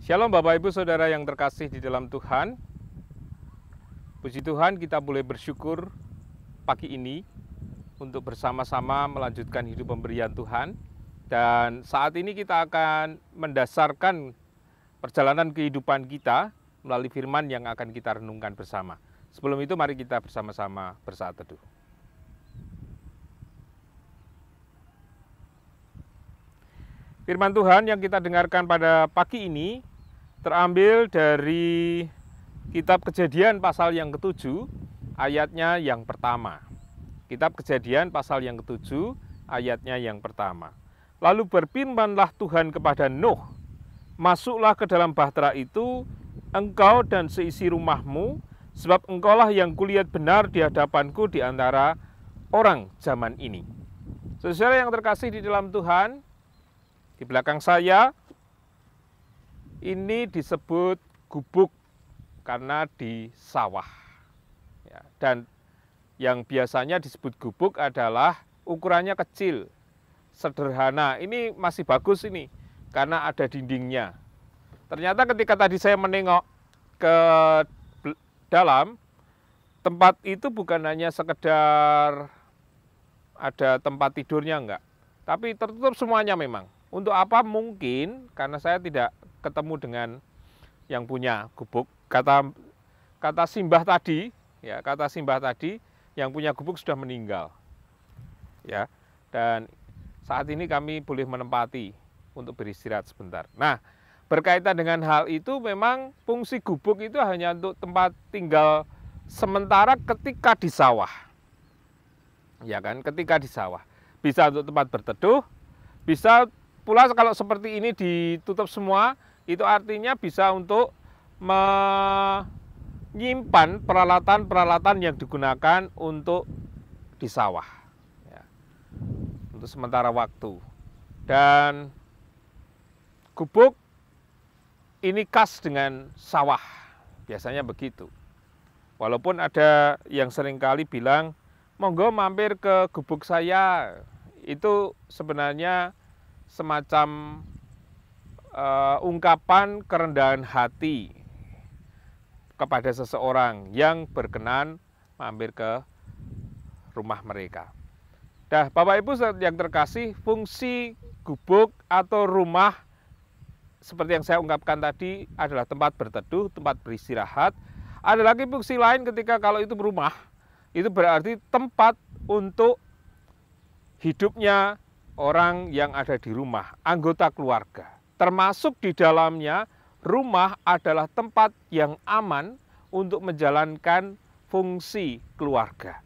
Shalom Bapak Ibu Saudara yang terkasih di dalam Tuhan. Puji Tuhan kita boleh bersyukur pagi ini untuk bersama-sama melanjutkan hidup pemberian Tuhan. Dan saat ini kita akan mendasarkan perjalanan kehidupan kita melalui firman yang akan kita renungkan bersama. Sebelum itu mari kita bersama-sama bersaat teduh. Firman Tuhan yang kita dengarkan pada pagi ini terambil dari Kitab Kejadian pasal yang ke-7, ayatnya yang pertama. Kitab Kejadian pasal yang ke-7, ayatnya yang pertama. Lalu berfirmanlah Tuhan kepada Nuh, masuklah ke dalam bahtera itu, engkau dan seisi rumahmu, sebab engkaulah yang kulihat benar di hadapanku di antara orang zaman ini. Saudara yang terkasih di dalam Tuhan, di belakang saya ini disebut gubuk karena di sawah. Ya, dan yang biasanya disebut gubuk adalah ukurannya kecil, sederhana. Ini masih bagus ini karena ada dindingnya. Ternyata ketika tadi saya menengok ke dalam, tempat itu bukan hanya sekedar ada tempat tidurnya enggak, tapi tertutup semuanya memang. Untuk apa? Mungkin karena saya tidak ketemu dengan yang punya gubuk. Kata simbah tadi, ya, kata simbah tadi yang punya gubuk sudah meninggal. Ya. Dan saat ini kami boleh menempati untuk beristirahat sebentar. Nah, berkaitan dengan hal itu memang fungsi gubuk itu hanya untuk tempat tinggal sementara ketika di sawah. Ya kan, ketika di sawah. Bisa untuk tempat berteduh, bisa pula kalau seperti ini ditutup semua, itu artinya bisa untuk menyimpan peralatan-peralatan yang digunakan untuk di sawah, ya, untuk sementara waktu. Dan gubuk ini khas dengan sawah, biasanya begitu. Walaupun ada yang seringkali bilang, monggo mampir ke gubuk saya, itu sebenarnya semacam ungkapan kerendahan hati kepada seseorang yang berkenan mampir ke rumah mereka. Nah, Bapak Ibu yang terkasih, fungsi gubuk atau rumah seperti yang saya ungkapkan tadi adalah tempat berteduh, tempat beristirahat. Ada lagi fungsi lain ketika kalau itu rumah, itu berarti tempat untuk hidupnya orang yang ada di rumah, anggota keluarga. Termasuk di dalamnya, rumah adalah tempat yang aman untuk menjalankan fungsi keluarga.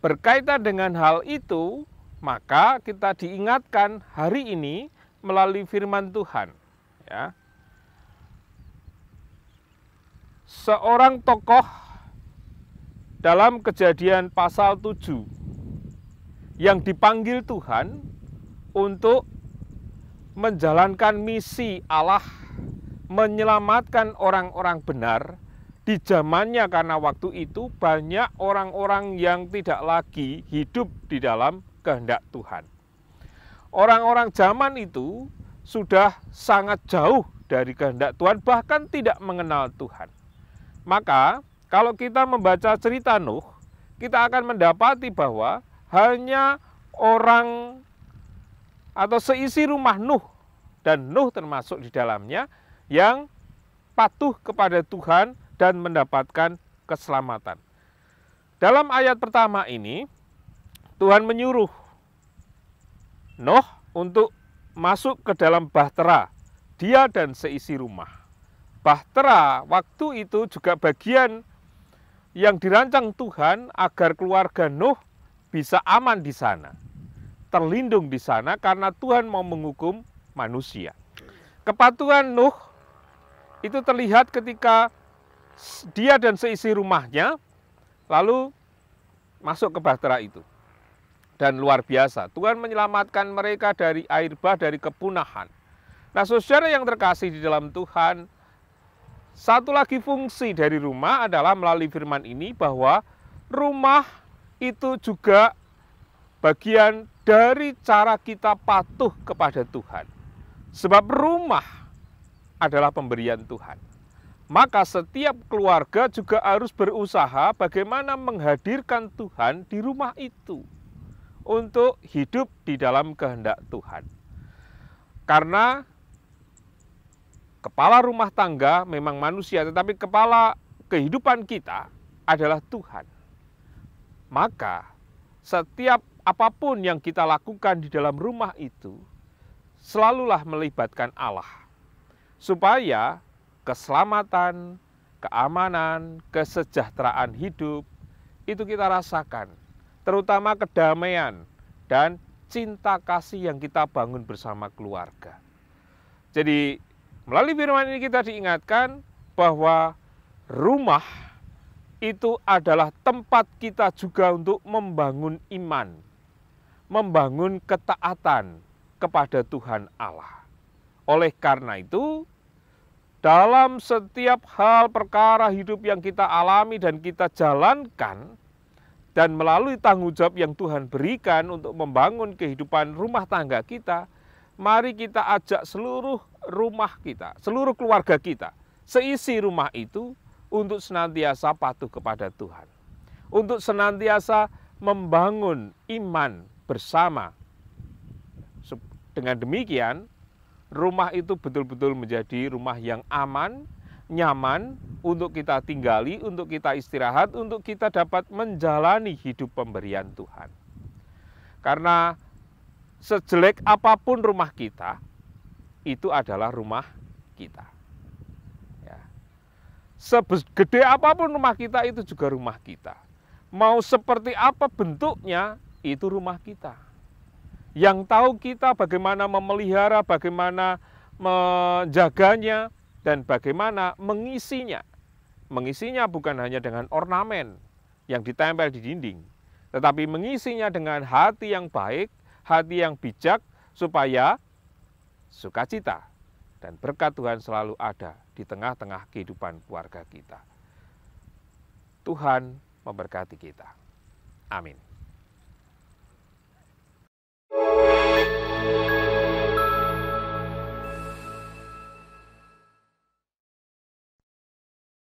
Berkaitan dengan hal itu, maka kita diingatkan hari ini melalui firman Tuhan. Ya. Seorang tokoh dalam Kejadian pasal 7 yang dipanggil Tuhan untuk menjalankan misi Allah, menyelamatkan orang-orang benar di zamannya, karena waktu itu banyak orang-orang yang tidak lagi hidup di dalam kehendak Tuhan. Orang-orang zaman itu sudah sangat jauh dari kehendak Tuhan, bahkan tidak mengenal Tuhan. Maka kalau kita membaca cerita Nuh, kita akan mendapati bahwa hanya orang atau seisi rumah Nuh, dan Nuh termasuk di dalamnya, yang patuh kepada Tuhan dan mendapatkan keselamatan. Dalam ayat pertama ini, Tuhan menyuruh Nuh untuk masuk ke dalam bahtera, dia dan seisi rumah. Bahtera waktu itu juga bagian yang dirancang Tuhan agar keluarga Nuh bisa aman di sana, terlindung di sana, karena Tuhan mau menghukum manusia. Kepatuhan Nuh itu terlihat ketika dia dan seisi rumahnya lalu masuk ke bahtera itu. Dan luar biasa, Tuhan menyelamatkan mereka dari air bah, dari kepunahan. Nah, saudara yang terkasih di dalam Tuhan, satu lagi fungsi dari rumah adalah melalui firman ini bahwa rumah itu juga bagian dari cara kita patuh kepada Tuhan. Sebab rumah adalah pemberian Tuhan. Maka setiap keluarga juga harus berusaha bagaimana menghadirkan Tuhan di rumah itu untuk hidup di dalam kehendak Tuhan. Karena kepala rumah tangga memang manusia, tetapi kepala kehidupan kita adalah Tuhan. Maka setiap apapun yang kita lakukan di dalam rumah itu selalulah melibatkan Allah, supaya keselamatan, keamanan, kesejahteraan hidup itu kita rasakan, terutama kedamaian dan cinta kasih yang kita bangun bersama keluarga. Jadi melalui firman ini kita diingatkan bahwa rumah itu adalah tempat kita juga untuk membangun iman, membangun ketaatan kepada Tuhan Allah. Oleh karena itu, dalam setiap hal perkara hidup yang kita alami dan kita jalankan, dan melalui tanggung jawab yang Tuhan berikan untuk membangun kehidupan rumah tangga kita, mari kita ajak seluruh rumah kita, seluruh keluarga kita, seisi rumah itu untuk senantiasa patuh kepada Tuhan, untuk senantiasa membangun iman bersama. Dengan demikian, rumah itu betul-betul menjadi rumah yang aman, nyaman untuk kita tinggali, untuk kita istirahat, untuk kita dapat menjalani hidup pemberian Tuhan. Karena sejelek apapun rumah kita, itu adalah rumah kita. Ya. Segede apapun rumah kita, itu juga rumah kita. Mau seperti apa bentuknya, itu rumah kita. Yang tahu kita bagaimana memelihara, bagaimana menjaganya, dan bagaimana mengisinya. Mengisinya bukan hanya dengan ornamen yang ditempel di dinding, tetapi mengisinya dengan hati yang baik, hati yang bijak, supaya sukacita dan berkat Tuhan selalu ada di tengah-tengah kehidupan keluarga kita. Tuhan memberkati kita. Amin.